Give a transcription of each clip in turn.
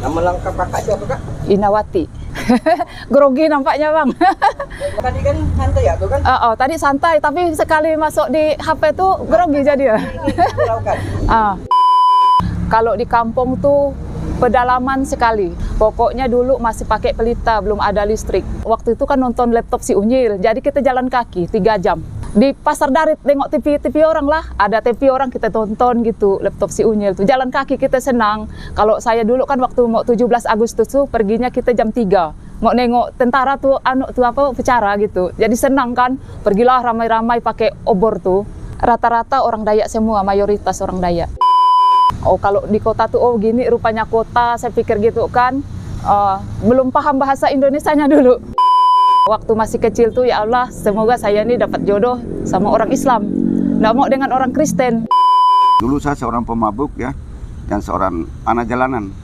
Nama lengkap kakak itu apa kak? Inawati. Grogi nampaknya bang. Tadi kan santai ya tuh kan? Tadi santai, tapi sekali masuk di HP tuh grogi jadi ya. Kalau di kampung tuh pedalaman sekali. Pokoknya dulu masih pakai pelita, belum ada listrik. Waktu itu kan nonton laptop si Unyil, jadi kita jalan kaki 3 jam. Di pasar Darit tengok TV orang lah, ada TV orang kita tonton gitu, laptop si Unyil tuh. Jalan kaki kita senang. Kalau saya dulu kan waktu mau 17 Agustus tuh perginya kita jam 3. Mau nengok tentara tuh upacara gitu. Jadi senang kan, pergilah ramai-ramai pakai obor tuh. Rata-rata orang Dayak semua, mayoritas orang Dayak. Oh kalau di kota tuh, oh gini rupanya kota, saya pikir gitu kan. Belum paham bahasa Indonesianya dulu. Waktu masih kecil tuh, ya Allah, semoga saya ini dapat jodoh sama orang Islam. Nggak mau dengan orang Kristen. Dulu saya seorang pemabuk ya, dan seorang anak jalanan.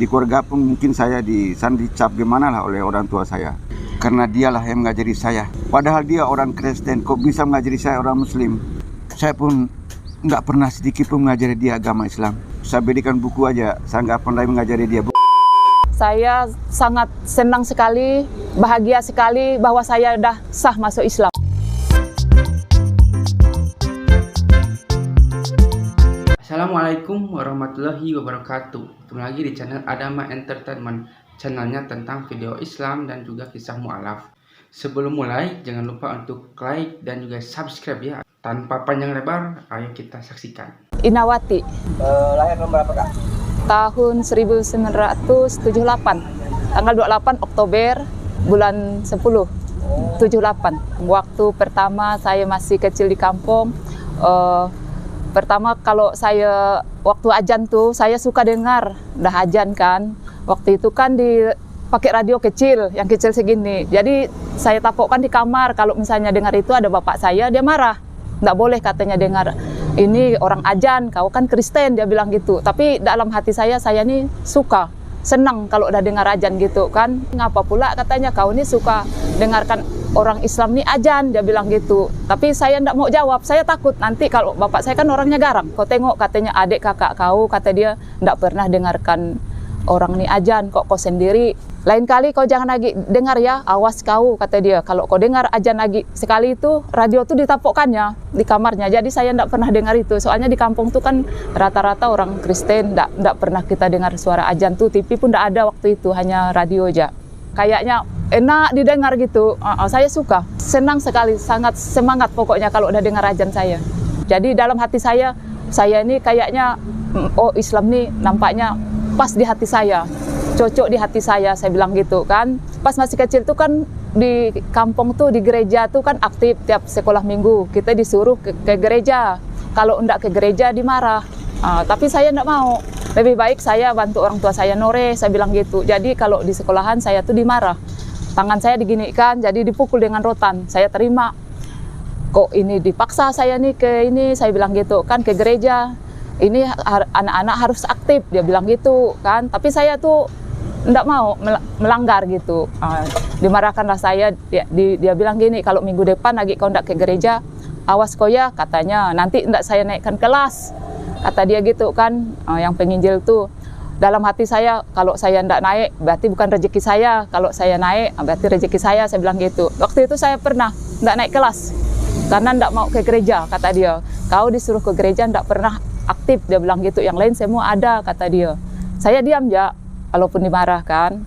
Di keluarga pun mungkin saya dicap gimana lah oleh orang tua saya. Karena dialah yang mengajari saya. Padahal dia orang Kristen, kok bisa mengajari saya orang Muslim. Saya pun nggak pernah sedikit pun mengajari dia agama Islam. Saya berikan buku aja, saya nggak pernah mengajari dia. Saya sangat senang sekali, bahagia sekali bahwa saya sudah sah masuk Islam. Assalamualaikum warahmatullahi wabarakatuh. Ketemu lagi di channel Adama Entertainment, channelnya tentang video Islam dan juga kisah mu'alaf. Sebelum mulai, jangan lupa untuk like dan juga subscribe ya. Tanpa panjang lebar, ayo kita saksikan. Inawati. Lahir tahun berapa kak? Tahun 1978, tanggal 28 Oktober bulan 10, 78. Waktu pertama saya masih kecil di kampung, pertama kalau saya waktu ajan tuh saya suka dengar, dah ajan kan. Waktu itu kan pakai radio kecil, yang kecil segini. Jadi saya tapokkan di kamar, kalau misalnya dengar itu ada bapak saya, dia marah. Nggak boleh katanya dengar, ini orang ajan, kau kan Kristen, dia bilang gitu. Tapi dalam hati saya ini suka, senang kalau udah dengar ajan gitu kan. Ngapa pula katanya kau ini suka dengarkan orang Islam nih ajan, dia bilang gitu. Tapi saya nggak mau jawab, saya takut nanti kalau bapak saya kan orangnya garang. Kau tengok katanya adik kakak kau, kata dia nggak pernah dengarkan orang nih ajan, kok kau sendiri. Lain kali kau jangan lagi dengar ya, awas kau, kata dia. Kalau kau dengar ajan lagi sekali itu, radio tuh ditapokkannya di kamarnya. Jadi saya tidak pernah dengar itu. Soalnya di kampung tuh kan rata-rata orang Kristen, tidak pernah kita dengar suara ajan tuh. TV pun tidak ada waktu itu, hanya radio aja. Kayaknya enak didengar gitu. Saya suka, senang sekali, sangat semangat pokoknya kalau udah dengar ajan saya. Jadi dalam hati saya ini kayaknya, oh Islam nih nampaknya pas di hati saya, cocok di hati saya bilang gitu kan. Pas masih kecil tuh kan di kampung tuh, di gereja tuh kan aktif tiap sekolah minggu. Kita disuruh ke gereja, kalau enggak ke gereja dimarah. Tapi saya enggak mau, lebih baik saya bantu orang tua saya nore, saya bilang gitu. Jadi kalau di sekolahan saya tuh dimarah, tangan saya diginikan, jadi dipukul dengan rotan. Saya terima, kok ini dipaksa saya nih ke ini, saya bilang gitu kan, ke gereja. Ini anak-anak harus aktif, dia bilang gitu kan. Tapi saya tuh enggak mau melanggar gitu. Dimarahkanlah saya, dia bilang gini, kalau minggu depan lagi kau enggak ke gereja, awas kau ya, katanya, nanti enggak saya naikkan kelas, kata dia gitu kan. Yang penginjil tuh dalam hati saya, kalau saya enggak naik berarti bukan rezeki saya, kalau saya naik berarti rezeki saya bilang gitu. Waktu itu saya pernah enggak naik kelas karena enggak mau ke gereja, kata dia. Kau disuruh ke gereja enggak pernah aktif, dia bilang gitu. Yang lain semua ada, kata dia. Saya diam ya, walaupun dimarahkan.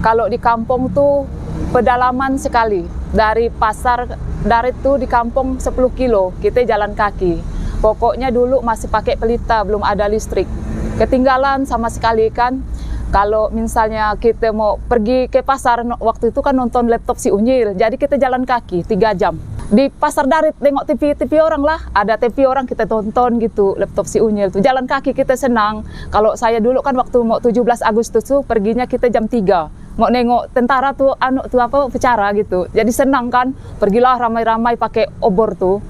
Kalau di kampung tuh pedalaman sekali. Dari pasar Darit tuh di kampung 10 kilo, kita jalan kaki. Pokoknya dulu masih pakai pelita, belum ada listrik. Ketinggalan sama sekali kan. Kalau misalnya kita mau pergi ke pasar, waktu itu kan nonton laptop si Unyil, jadi kita jalan kaki 3 jam. Di pasar Darit tengok TV orang lah, ada TV orang kita tonton gitu, laptop si Unyil tuh. Jalan kaki kita senang. Kalau saya dulu kan waktu mau 17 Agustus tuh perginya kita jam 3. Mau nengok tentara tuh upacara gitu. Jadi senang kan, pergilah ramai-ramai pakai obor tuh.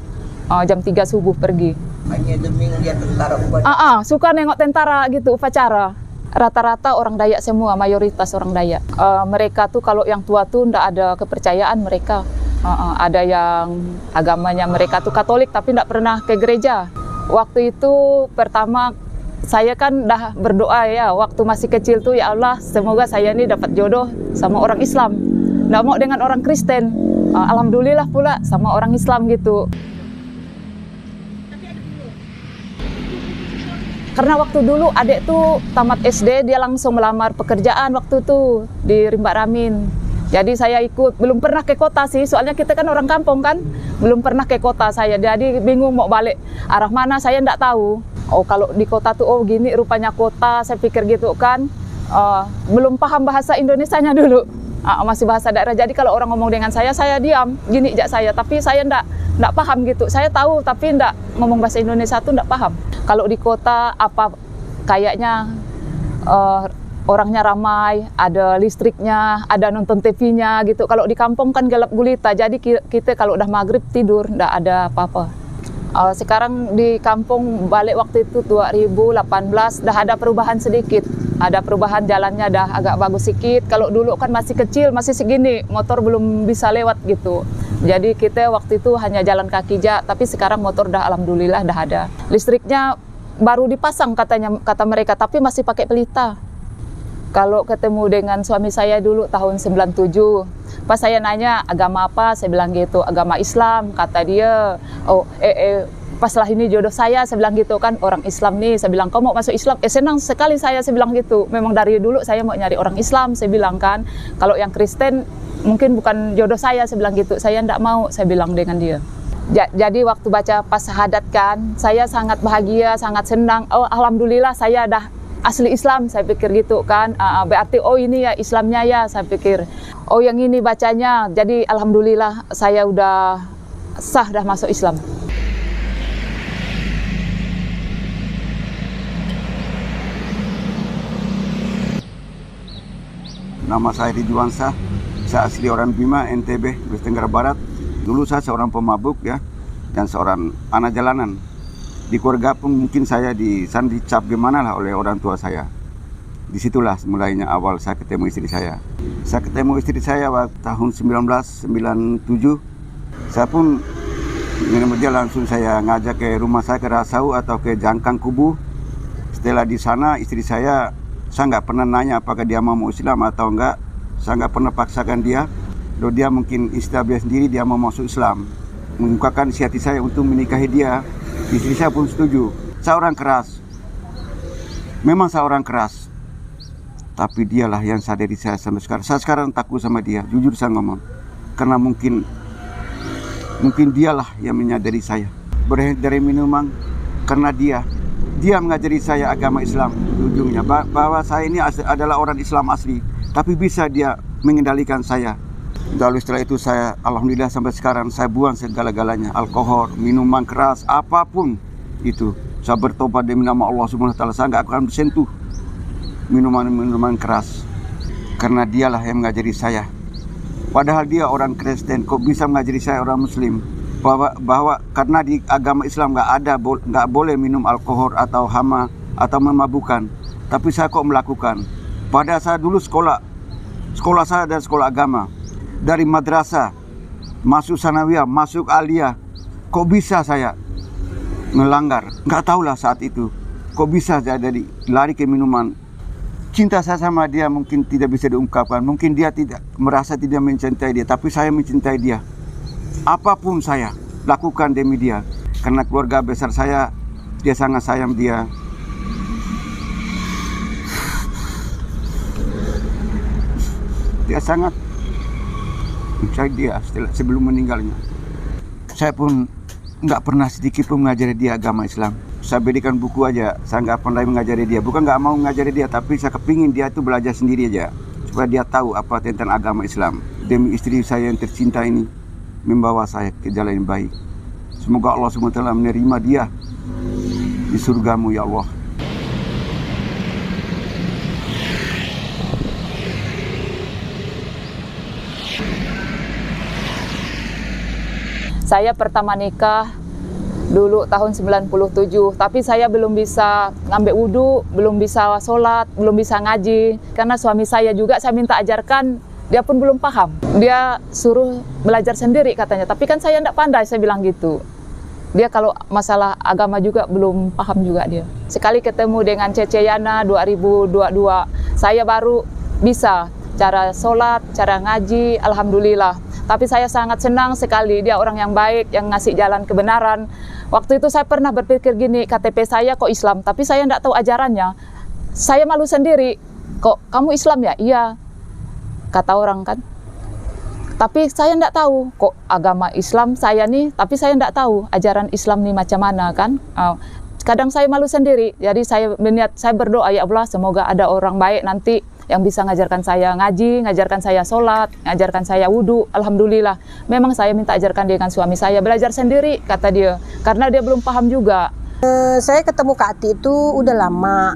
Jam 3 subuh pergi. Hanya demi ngeliat tentara upacara. Suka nengok tentara gitu, upacara. Rata-rata orang Dayak semua, mayoritas orang Dayak. Mereka tuh kalau yang tua tuh ndak ada kepercayaan mereka. Ada yang agamanya mereka tuh Katolik tapi ndak pernah ke gereja. Waktu itu pertama saya kan dah berdoa ya waktu masih kecil tuh, ya Allah semoga saya ini dapat jodoh sama orang Islam, nggak mau dengan orang Kristen. Alhamdulillah pula sama orang Islam gitu. Karena waktu dulu adik tuh tamat SD, dia langsung melamar pekerjaan waktu itu di Rimba Ramin. Jadi saya ikut, belum pernah ke kota sih, soalnya kita kan orang kampung kan, belum pernah ke kota saya. Jadi bingung mau balik arah mana, saya enggak tahu. Oh kalau di kota tuh, oh gini rupanya kota, saya pikir gitu kan. Belum paham bahasa Indonesianya dulu, masih bahasa daerah. Jadi kalau orang ngomong dengan saya diam, gini aja saya. Tapi saya enggak paham gitu, saya tahu tapi enggak ngomong bahasa Indonesia tuh enggak paham. Kalau di kota apa kayaknya orangnya ramai, ada listriknya, ada nonton TV-nya gitu. Kalau di kampung kan gelap gulita, jadi kita kalau udah maghrib tidur, enggak ada apa-apa. Sekarang di kampung balik waktu itu 2018, dah ada perubahan sedikit. Ada perubahan, jalannya dah agak bagus sedikit. Kalau dulu kan masih kecil, masih segini, motor belum bisa lewat gitu. Jadi kita waktu itu hanya jalan kaki aja, tapi sekarang motor dah alhamdulillah dah ada. Listriknya baru dipasang kata mereka, tapi masih pakai pelita. Kalau ketemu dengan suami saya dulu tahun 97, pas saya nanya agama apa, saya bilang gitu, agama Islam, kata dia. Oh, pas lah ini jodoh saya bilang gitu kan, orang Islam nih, saya bilang kau mau masuk Islam, senang sekali saya bilang gitu. Memang dari dulu saya mau nyari orang Islam, saya bilang kan. Kalau yang Kristen mungkin bukan jodoh saya bilang gitu, saya enggak mau, saya bilang dengan dia. Jadi waktu baca pas syahadat kan, saya sangat bahagia, sangat senang. Oh alhamdulillah saya dah asli Islam, saya pikir gitu kan. Berarti oh ini ya Islamnya ya, saya pikir. Oh yang ini bacanya, jadi alhamdulillah saya udah sah dah masuk Islam. Nama saya Ridwan Shah, saya asli orang Bima, NTB, Nusa Tenggara Barat. Dulu saya seorang pemabuk ya, dan seorang anak jalanan. Di keluarga pun mungkin saya dicap gimana lah oleh orang tua saya. Disitulah mulainya awal saya ketemu istri saya. Saya ketemu istri saya waktu tahun 1997. Saya pun dengan dia langsung saya ngajak ke rumah saya, ke Rasau atau ke Jangkang Kubu. Setelah di sana istri saya nggak pernah nanya apakah dia mau Islam atau enggak. Saya nggak pernah paksakan dia. Kalau dia mungkin istilah sendiri dia mau masuk Islam, mengungkapkan isi hati saya untuk menikahi dia. Istri saya pun setuju. Saya orang keras, memang saya orang keras, tapi dialah yang sadari saya sampai sekarang. Saya sekarang takut sama dia, jujur saya ngomong, karena mungkin dialah yang menyadari saya. Berhenti dari minuman karena dia mengajari saya agama Islam. Ujungnya bahwa saya ini adalah orang Islam asli, tapi bisa dia mengendalikan saya. Lalu setelah itu saya alhamdulillah sampai sekarang saya buang segala-galanya, alkohol, minuman keras, apapun itu. Saya bertobat demi nama Allah Subhanahu wa taala, saya enggak akan bersentuh minuman keras. Karena dialah yang mengajari saya. Padahal dia orang Kristen, kok bisa mengajari saya orang Muslim? Bahwa karena di agama Islam enggak boleh minum alkohol atau hama atau memabukkan. Tapi saya kok melakukan. Pada saya dulu sekolah saya dan sekolah agama. Dari madrasah, masuk sanawiyah, masuk aliyah, kok bisa saya melanggar? Nggak tahulah saat itu. Kok bisa saya jadi lari ke minuman? Cinta saya sama dia mungkin tidak bisa diungkapkan. Mungkin dia merasa tidak mencintai dia, tapi saya mencintai dia. Apapun saya lakukan demi dia. Karena keluarga besar saya, dia sangat sayang dia. Dia sangat saya dia sebelum meninggalnya. Saya pun nggak pernah sedikit pun mengajari dia agama Islam. Saya berikan buku aja, saya nggak pernah mengajari dia. Bukan nggak mau mengajari dia, tapi saya kepingin dia itu belajar sendiri aja, supaya dia tahu apa tentang agama Islam. Demi istri saya yang tercinta ini, membawa saya ke jalan yang baik. Semoga Allah SWT menerima dia di surgamu ya Allah. Saya pertama nikah dulu tahun 97, tapi saya belum bisa ngambil wudhu, belum bisa sholat, belum bisa ngaji. Karena suami saya juga saya minta ajarkan, dia pun belum paham. Dia suruh belajar sendiri katanya, tapi kan saya tidak pandai, saya bilang gitu. Dia kalau masalah agama juga belum paham juga dia. Sekali ketemu dengan Cece Yana 2022, saya baru bisa cara sholat, cara ngaji, alhamdulillah. Tapi saya sangat senang sekali, dia orang yang baik, yang ngasih jalan kebenaran. Waktu itu saya pernah berpikir gini, KTP saya kok Islam, tapi saya tidak tahu ajarannya. Saya malu sendiri, kok kamu Islam ya? Iya, kata orang kan. Tapi saya tidak tahu kok agama Islam saya nih, tapi saya tidak tahu ajaran Islam nih macam mana kan. Kadang saya malu sendiri, jadi saya berdoa, ya Allah semoga ada orang baik nanti yang bisa ngajarkan saya ngaji, ngajarkan saya sholat, ngajarkan saya wudhu. Alhamdulillah, memang saya minta ajarkan dengan suami saya, belajar sendiri kata dia, karena dia belum paham juga. Saya ketemu Kak Ati itu udah lama.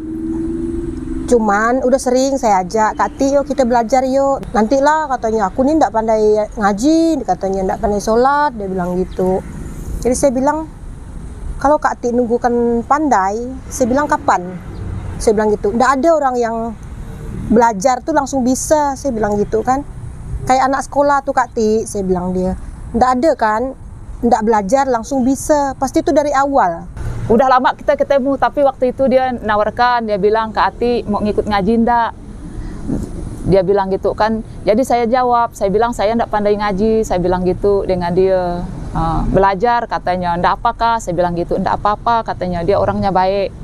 Cuman udah sering saya ajak, Kak Ati yuk kita belajar yuk. Nantilah katanya, aku nih nggak pandai ngaji, katanya nggak pandai sholat, dia bilang gitu. Jadi saya bilang, kalau Kak Ati nunggu kan pandai, saya bilang kapan? Saya bilang gitu, nggak ada orang yang belajar tuh langsung bisa, saya bilang gitu kan. Kayak anak sekolah tuh Kak Ati, saya bilang dia. Nggak ada kan, nggak belajar langsung bisa, pasti itu dari awal. Udah lama kita ketemu, tapi waktu itu dia nawarkan, dia bilang, Kak Ati mau ngikut ngaji ndak? Dia bilang gitu kan. Jadi saya jawab, saya bilang saya ndak pandai ngaji, saya bilang gitu dengan dia. Belajar katanya, ndak apakah? Saya bilang gitu, ndak apa-apa katanya, dia orangnya baik.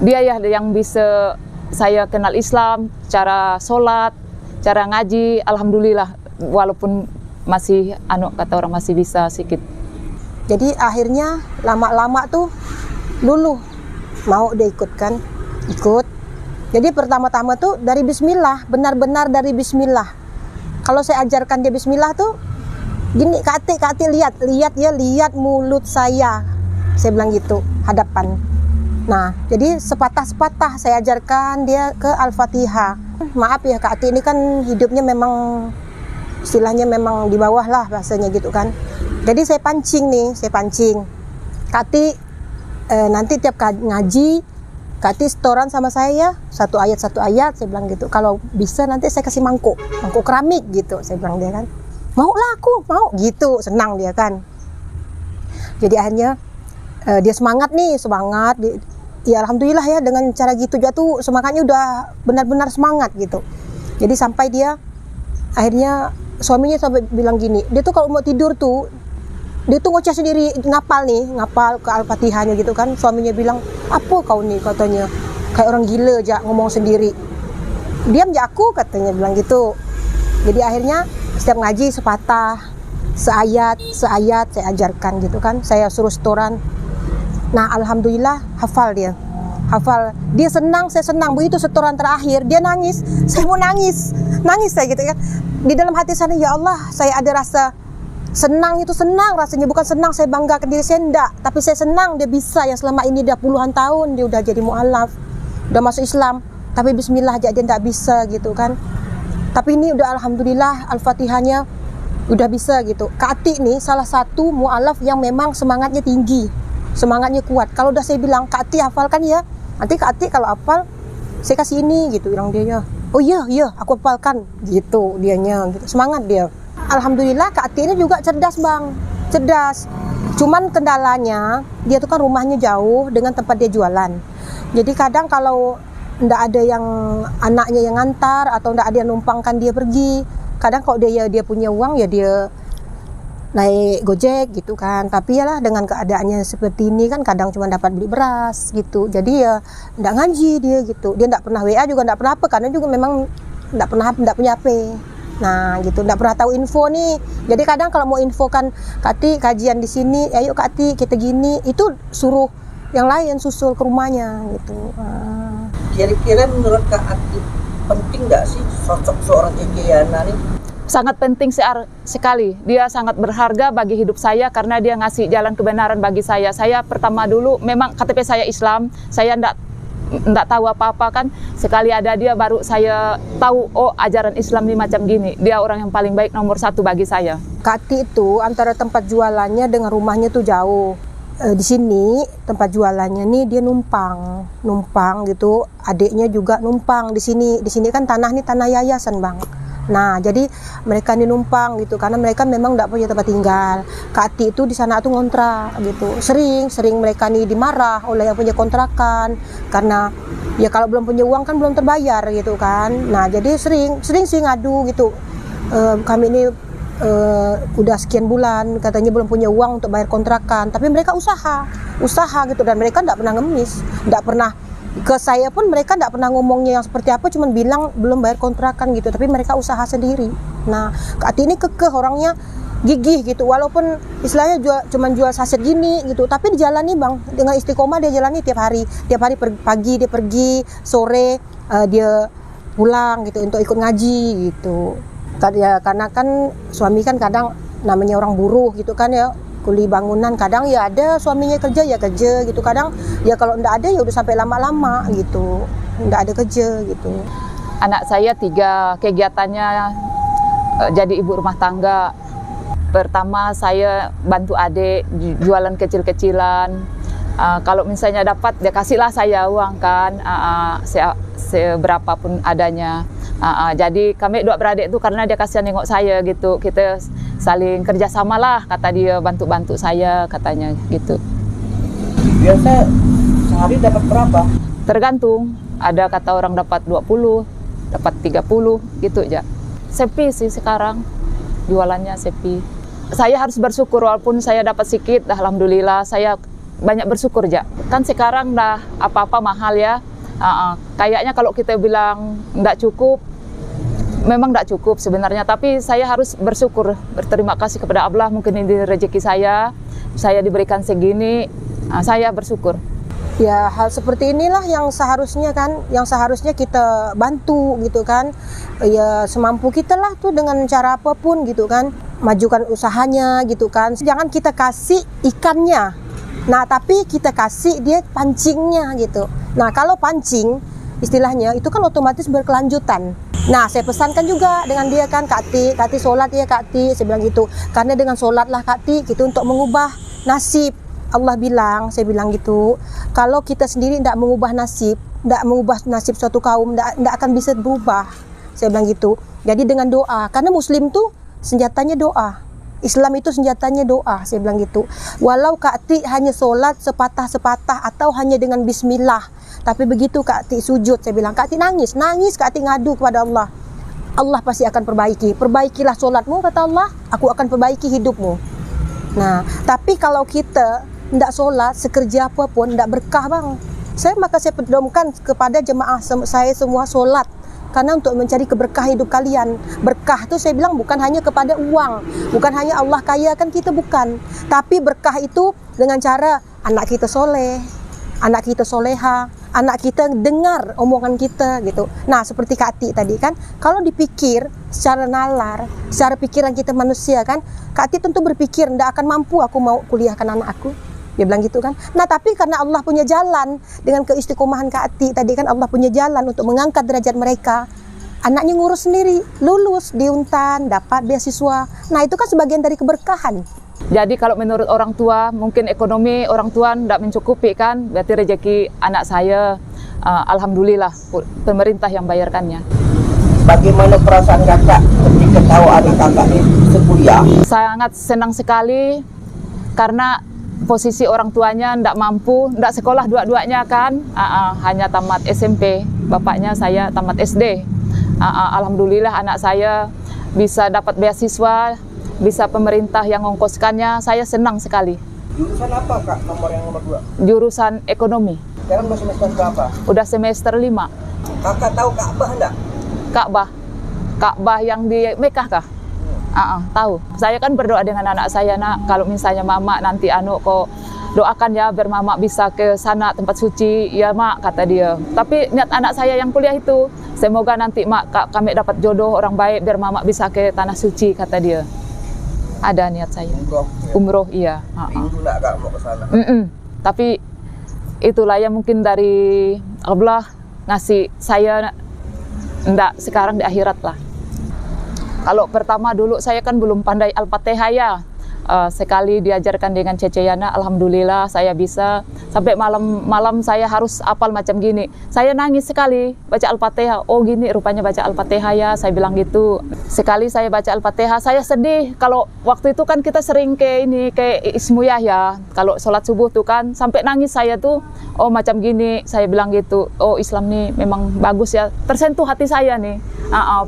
Dia ya yang bisa saya kenal Islam, cara sholat, cara ngaji, alhamdulillah, walaupun masih kata orang masih bisa sedikit. Jadi akhirnya lama-lama tuh luluh, mau dia ikut kan, ikut. Jadi pertama-tama tuh dari bismillah, benar-benar dari bismillah. Kalau saya ajarkan dia bismillah tuh, gini Kak Ati lihat mulut saya bilang gitu, hadapan. Nah, jadi sepatah-sepatah saya ajarkan dia ke Al-Fatihah. Maaf ya Kak Ati ini kan hidupnya memang istilahnya memang di bawah lah bahasanya gitu kan. Jadi saya pancing. Kak Ati nanti tiap ngaji, Kak Ati setoran sama saya satu ayat, saya bilang gitu. Kalau bisa nanti saya kasih mangkuk keramik gitu, saya bilang dia kan. Mau lah aku, mau gitu, senang dia kan. Jadi akhirnya dia semangat. Ya alhamdulillah ya dengan cara gitu juga tuh semangatnya udah benar-benar semangat gitu. Jadi sampai dia akhirnya suaminya sampai bilang gini, dia tuh kalau mau tidur tuh dia tuh ngoceh sendiri, ngapal ke Al-Fatihahnya gitu kan. Suaminya bilang, apa kau nih katanya, kayak orang gila aja ngomong sendiri. Diam aja aku katanya bilang gitu. Jadi akhirnya setiap ngaji sepatah, seayat saya ajarkan gitu kan. Saya suruh setoran. Nah alhamdulillah hafal dia senang, saya senang. Begitu setoran terakhir dia nangis, saya mau nangis saya gitu kan. Di dalam hati saya, ya Allah, saya ada rasa senang, itu senang rasanya, bukan senang saya banggakan diri saya, enggak, tapi saya senang dia bisa, yang selama ini dia puluhan tahun dia udah jadi mu'alaf, udah masuk Islam, tapi bismillah aja dia enggak bisa gitu kan. Tapi ini udah alhamdulillah Al-Fatihahnya udah bisa gitu. Kak Ati nih salah satu mu'alaf yang memang semangatnya tinggi, semangatnya kuat. Kalau udah saya bilang, Kak Ati hafalkan ya, nanti Kak Ati kalau hafal saya kasih ini gitu, bilang dia ya. Oh iya aku hafalkan gitu dianya gitu. Semangat dia. Alhamdulillah Kak Ati ini juga cerdas bang, cerdas. Cuman kendalanya dia tuh kan rumahnya jauh dengan tempat dia jualan. Jadi kadang kalau ndak ada yang anaknya yang ngantar atau ndak ada yang numpangkan dia pergi, kadang kalau dia punya uang ya dia naik Gojek gitu kan. Tapi ya lah dengan keadaannya seperti ini kan kadang cuma dapat beli beras gitu. Jadi ya ndak ngaji dia gitu. Dia ndak pernah WA juga, ndak pernah apa, karena juga memang ndak punya HP. Nah gitu, nggak pernah tahu info nih. Jadi kadang kalau mau infokan Kak Ati kajian di sini, ayo Kak Ati kita gini, itu suruh yang lain susul ke rumahnya gitu. Kira-kira menurut Kak Ati penting nggak sih sosok seorang Cece Yana nih? Sangat penting sekali. Dia sangat berharga bagi hidup saya karena dia ngasih jalan kebenaran bagi saya. Saya pertama dulu memang KTP saya Islam, saya nggak tahu apa-apa kan. Sekali ada dia baru saya tahu, oh ajaran Islam ini macam gini. Dia orang yang paling baik, nomor satu bagi saya. Kak Ati itu antara tempat jualannya dengan rumahnya tuh jauh. Di sini tempat jualannya nih dia numpang gitu. Adiknya juga numpang di sini. Di sini kan tanah nih tanah yayasan bang. Nah, jadi mereka ini numpang gitu karena mereka memang tidak punya tempat tinggal. Kak Ati itu di sana tuh ngontrak gitu. Sering mereka nih dimarah oleh yang punya kontrakan karena ya kalau belum punya uang kan belum terbayar gitu kan. Nah, jadi sering sih ngadu gitu. Kami ini udah sekian bulan katanya belum punya uang untuk bayar kontrakan, tapi mereka usaha gitu dan mereka tidak pernah ngemis, tidak pernah ke saya pun mereka tidak pernah ngomongnya yang seperti apa, cuman bilang belum bayar kontrakan gitu, tapi mereka usaha sendiri. Nah, Kak Ati ini kekeh orangnya, gigih gitu, walaupun istilahnya cuman jual saset gini gitu, tapi dijalani bang dengan istiqomah, dia jalani tiap hari pagi dia pergi, sore dia pulang gitu untuk ikut ngaji gitu. Ya, karena kan suami kan kadang namanya orang buruh gitu kan ya, kuli bangunan, kadang ya ada suaminya kerja gitu, kadang ya kalau enggak ada ya udah sampai lama-lama gitu, enggak ada kerja gitu. Anak saya 3 kegiatannya jadi ibu rumah tangga. Pertama saya bantu adik jualan kecil-kecilan. Kalau misalnya dapat dia kasihlah saya uang kan, seberapa pun adanya. Jadi kami 2 beradik itu karena dia kasihan nengok saya gitu, kita saling kerjasama lah, kata dia, bantu saya katanya gitu. Biasa sehari dapat berapa? Tergantung, ada kata orang dapat 20, dapat 30 gitu aja. Sepi sih sekarang, jualannya sepi. Saya harus bersyukur walaupun saya dapat sedikit, alhamdulillah saya banyak bersyukur aja. Kan sekarang dah apa-apa mahal ya. Kayaknya kalau kita bilang nggak cukup, memang nggak cukup sebenarnya, tapi saya harus bersyukur, berterima kasih kepada Allah, mungkin ini rezeki saya diberikan segini, saya bersyukur. Ya hal seperti inilah yang seharusnya kita bantu gitu kan, ya semampu kita lah tuh dengan cara apapun gitu kan, majukan usahanya gitu kan, jangan kita kasih ikannya, nah tapi kita kasih dia pancingnya gitu. Nah kalau pancing istilahnya itu kan otomatis berkelanjutan. Nah saya pesankan juga dengan dia kan, Kak Ati sholat ya Kak Ati, saya bilang gitu, karena dengan sholatlah Kak Ati gitu untuk mengubah nasib. Allah bilang, saya bilang gitu, kalau kita sendiri tidak mengubah nasib suatu kaum, tidak akan bisa berubah, saya bilang gitu. Jadi dengan doa, karena Muslim tuh senjatanya doa, Islam itu senjatanya doa, saya bilang gitu. Walau Kak Ati hanya sholat sepatah-sepatah atau hanya dengan bismillah, tapi begitu Kak Ati sujud, saya bilang, Kak Ati nangis, Kak Ati ngadu kepada Allah, Allah pasti akan perbaikilah sholatmu, kata Allah, aku akan perbaiki hidupmu. Nah, tapi kalau kita tidak sholat, sekerja apapun, tidak berkah bang. Maka saya pedomkan kepada jemaah saya semua sholat, karena untuk mencari keberkah hidup kalian. Berkah itu saya bilang bukan hanya kepada uang, bukan hanya Allah kayakan kita, bukan. Tapi berkah itu dengan cara anak kita soleh, anak kita soleha, anak kita dengar omongan kita gitu. Nah seperti Kak Ati tadi kan, kalau dipikir secara nalar, secara pikiran kita manusia kan, Kak Ati tentu berpikir tidak akan mampu aku mau kuliahkan anak aku, dia bilang gitu kan. Nah tapi karena Allah punya jalan, dengan keistiqomahan Kak Ati tadi kan, Allah punya jalan untuk mengangkat derajat mereka. Anaknya ngurus sendiri, lulus di Untan, dapat beasiswa. Nah itu kan sebagian dari keberkahan. Jadi kalau menurut orang tua, mungkin ekonomi orang tua tidak mencukupi kan, berarti rezeki anak saya, alhamdulillah pemerintah yang bayarkannya. Bagaimana perasaan kakak ketika tahu adik kakak ini sekuliah? Sangat senang sekali, karena posisi orang tuanya tidak mampu, tidak sekolah dua-duanya kan, hanya tamat SMP, bapaknya saya tamat SD. Alhamdulillah anak saya bisa dapat beasiswa, bisa pemerintah yang ngongkoskannya, saya senang sekali. Jurusan apa Kak, nomor yang nomor 2? Jurusan ekonomi. Sekarang masih semester berapa? Udah semester 5. Kakak tahu Ka'bah enggak? Ka'bah yang di Mekah kah? Tahu. Saya kan berdoa dengan anak saya, nak, kalau misalnya mama nanti kok doakan ya biar mama bisa ke sana tempat suci. Ya mak, kata dia. Tapi niat anak saya yang kuliah itu, semoga nanti mak kami dapat jodoh orang baik biar mama bisa ke tanah suci, kata dia. Ada niat saya. Umroh iya. Minggu nak Kak mau ke sana? Tapi itulah yang mungkin dari Allah ngasih saya, enggak sekarang di akhirat lah. Kalau pertama dulu saya kan belum pandai Al-Fatihah ya. sekali diajarkan dengan Cece Yana, alhamdulillah saya bisa. Sampai malam-malam saya harus hafal macam gini. Saya nangis sekali baca Al-Fatihah. Oh gini rupanya baca Al-Fatihah ya, saya bilang gitu. Sekali saya baca Al-Fatihah, saya sedih. Kalau waktu itu kan kita sering ke Ismuyah ya. Kalau sholat subuh tuh kan, sampai nangis saya tuh. Oh macam gini, saya bilang gitu. Oh Islam nih memang bagus ya. Tersentuh hati saya nih.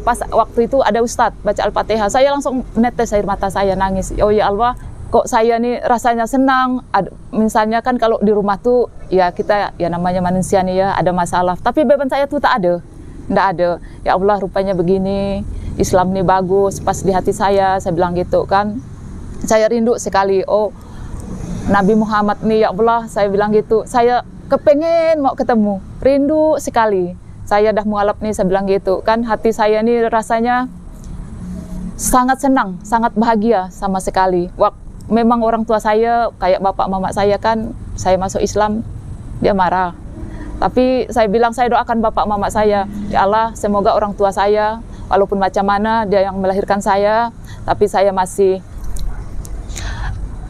Pas waktu itu ada Ustadz baca Al-Fatihah, saya langsung netes air mata saya, nangis. Oh ya Allah, kok saya nih rasanya senang. Misalnya kan kalau di rumah tuh ya kita ya namanya manusia nih ya, ada masalah. Tapi beban saya tuh tak ada, nggak ada. Ya Allah rupanya begini, Islam nih bagus. Pas di hati saya bilang gitu kan. Saya rindu sekali. Oh Nabi Muhammad nih ya Allah, saya bilang gitu. Saya kepengen mau ketemu, rindu sekali. Saya dah mualaf nih, saya bilang gitu kan, hati saya nih rasanya sangat senang, sangat bahagia sama sekali. Memang orang tua saya kayak bapak mama saya kan, saya masuk Islam dia marah. Tapi saya bilang saya doakan bapak mama saya, ya Allah semoga orang tua saya walaupun macam mana dia yang melahirkan saya, tapi saya masih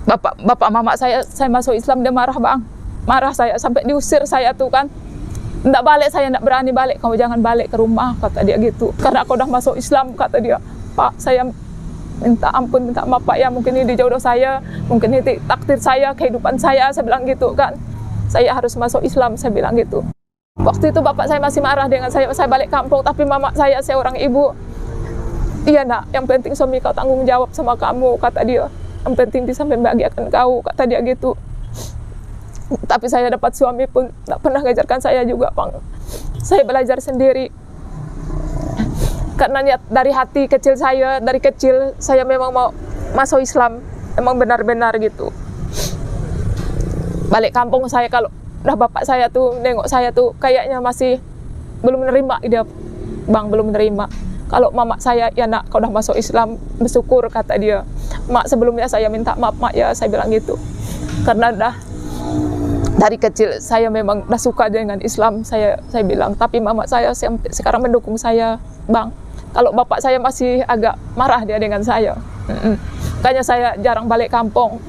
bapak mama saya masuk Islam dia marah bang, marah saya sampai diusir saya tuh kan. Nggak balik, saya nggak berani balik, kamu jangan balik ke rumah, kata dia gitu. Karena aku udah masuk Islam, kata dia. Pak, saya minta ampun, minta maaf Pak ya, mungkin ini jodoh saya, mungkin ini takdir saya, kehidupan saya bilang gitu kan. Saya harus masuk Islam, saya bilang gitu. Waktu itu bapak saya masih marah dengan saya balik kampung, tapi mama saya seorang ibu. Iya nak, yang penting suami kau tanggung jawab sama kamu, kata dia. Yang penting bisa membahagiakan kau, kata dia gitu. Tapi saya dapat suami pun tak pernah ngajarkan saya juga bang. Saya belajar sendiri. Karena niat dari hati kecil saya, dari kecil saya memang mau masuk Islam. Memang benar-benar gitu. Balik kampung saya kalau udah bapak saya tuh nengok saya tuh kayaknya masih belum menerima dia bang, belum menerima. Kalau mama saya, ya nak kau udah masuk Islam, bersyukur kata dia. Mak sebelumnya saya minta maaf mak ya, saya bilang gitu. Karena dah dari kecil saya memang udah suka dengan Islam, saya bilang. Tapi mama saya sekarang mendukung saya, bang. Kalau bapak saya masih agak marah dia dengan saya. Makanya saya jarang balik kampung.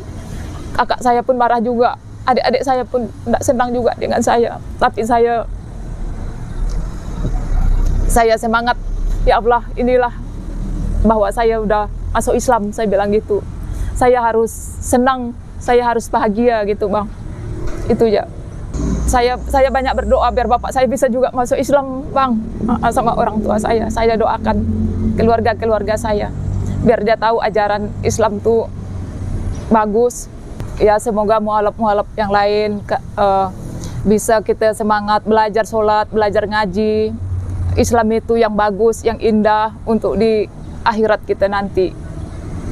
Kakak saya pun marah juga. Adik-adik saya pun tidak senang juga dengan saya. Tapi saya semangat. Ya Allah, inilah bahwa saya udah masuk Islam, saya bilang gitu. Saya harus senang, saya harus bahagia gitu, bang. Itu ya. Saya banyak berdoa biar bapak saya bisa juga masuk Islam, bang, sama orang tua saya. Saya doakan keluarga saya biar dia tahu ajaran Islam tuh bagus. Ya semoga mualaf yang lain bisa kita semangat belajar sholat, belajar ngaji. Islam itu yang bagus, yang indah untuk di akhirat kita nanti.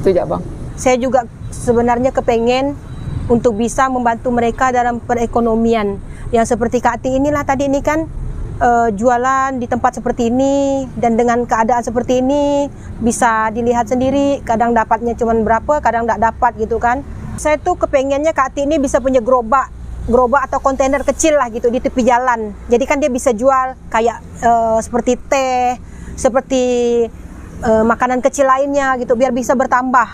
Itu ya bang. Saya juga sebenarnya kepengen untuk bisa membantu mereka dalam perekonomian. Yang seperti Kak Ti inilah tadi ini kan jualan di tempat seperti ini, dan dengan keadaan seperti ini bisa dilihat sendiri, kadang dapatnya cuma berapa, kadang tidak dapat gitu kan. Saya tuh kepengennya Kak Ti ini bisa punya gerobak atau kontainer kecil lah gitu di tepi jalan. Jadi kan dia bisa jual kayak seperti teh, seperti makanan kecil lainnya gitu, biar bisa bertambah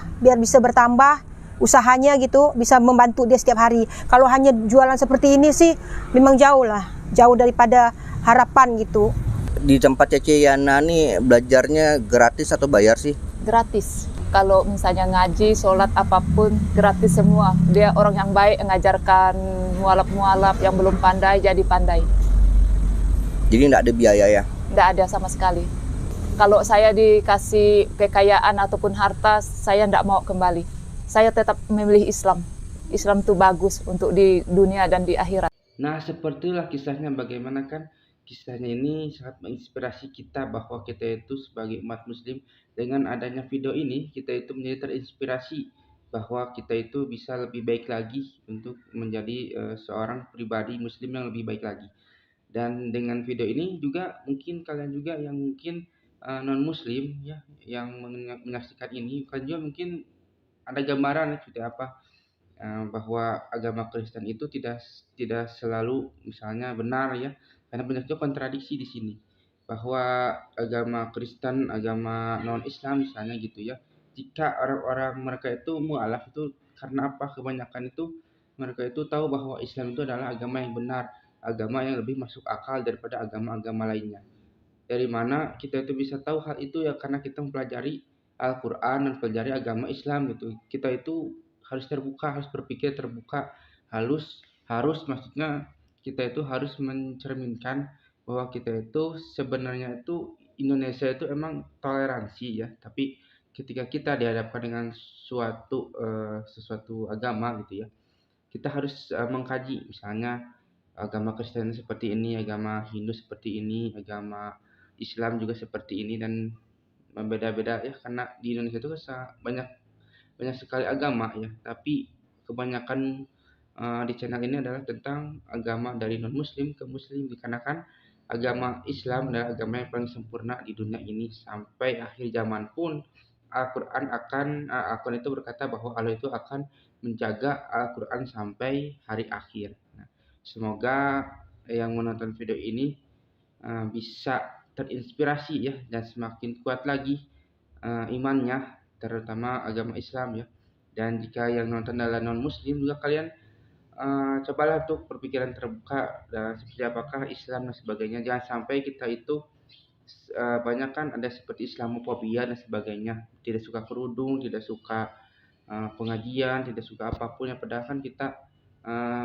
usahanya gitu, bisa membantu dia setiap hari. Kalau hanya jualan seperti ini sih memang jauh daripada harapan gitu. Di tempat Cece Yana nih belajarnya gratis atau bayar sih? Gratis. Kalau misalnya ngaji, sholat, apapun gratis semua. Dia orang yang baik, ngajarkan mualaf-mualaf yang belum pandai jadi pandai. Jadi nggak ada biaya ya? Nggak ada sama sekali. Kalau saya dikasih kekayaan ataupun harta, saya nggak mau kembali. Saya tetap memilih Islam. Islam itu bagus untuk di dunia dan di akhirat. Nah, sepertilah kisahnya, bagaimana kan kisahnya ini sangat menginspirasi kita bahwa kita itu sebagai umat muslim, dengan adanya video ini kita itu menjadi terinspirasi bahwa kita itu bisa lebih baik lagi untuk menjadi seorang pribadi muslim yang lebih baik lagi. Dan dengan video ini juga mungkin kalian juga yang mungkin non muslim ya, yang menyaksikan ini, kalian juga mungkin ada gambaran seperti apa bahwa agama Kristen itu tidak selalu misalnya benar ya, karena banyak juga kontradiksi di sini bahwa agama Kristen, agama non Islam misalnya gitu ya, jika orang-orang mereka itu mualaf itu karena apa? Kebanyakan itu mereka itu tahu bahwa Islam itu adalah agama yang benar, agama yang lebih masuk akal daripada agama-agama lainnya. Dari mana kita itu bisa tahu hal itu ya karena kita mempelajari Al-Quran dan mempelajari agama Islam gitu. Kita itu harus terbuka, harus berpikir terbuka, harus maksudnya kita itu harus mencerminkan bahwa kita itu sebenarnya itu Indonesia itu emang toleransi ya, tapi ketika kita dihadapkan dengan sesuatu agama gitu ya, kita harus mengkaji misalnya agama Kristen seperti ini, agama Hindu seperti ini, agama Islam juga seperti ini dan beda-beda ya karena di Indonesia itu banyak banyak sekali agama ya, tapi kebanyakan di channel ini adalah tentang agama dari non muslim ke muslim dikarenakan agama Islam adalah agama yang paling sempurna di dunia ini sampai akhir zaman pun Al-Quran itu berkata bahwa Allah itu akan menjaga Al-Quran sampai hari akhir. Nah, semoga yang menonton video ini bisa terinspirasi ya dan semakin kuat lagi imannya terutama agama Islam ya. Dan jika yang nonton adalah non muslim juga kalian cobalah untuk berpikiran terbuka dan seperti apakah Islam dan sebagainya. Jangan sampai kita itu banyak kan ada seperti Islamofobia dan sebagainya, tidak suka kerudung, tidak suka pengajian, tidak suka apapun yang padahal kan kita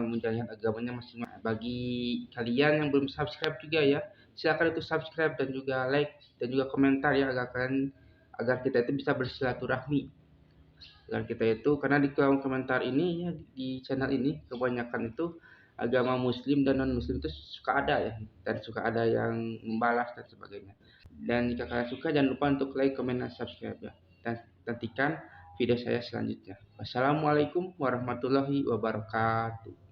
menjalankan agamanya masing-masing. Bagi kalian yang belum subscribe juga ya, silakan itu subscribe dan juga like dan juga komentar ya agar kita itu bisa bersilaturahmi. Agar kita itu karena di kolom komentar ini ya di channel ini kebanyakan itu agama muslim dan non muslim itu suka ada ya dan suka ada yang membalas dan sebagainya. Dan jika kalian suka jangan lupa untuk like, komen, dan subscribe ya. Dan nantikan video saya selanjutnya. Wassalamualaikum warahmatullahi wabarakatuh.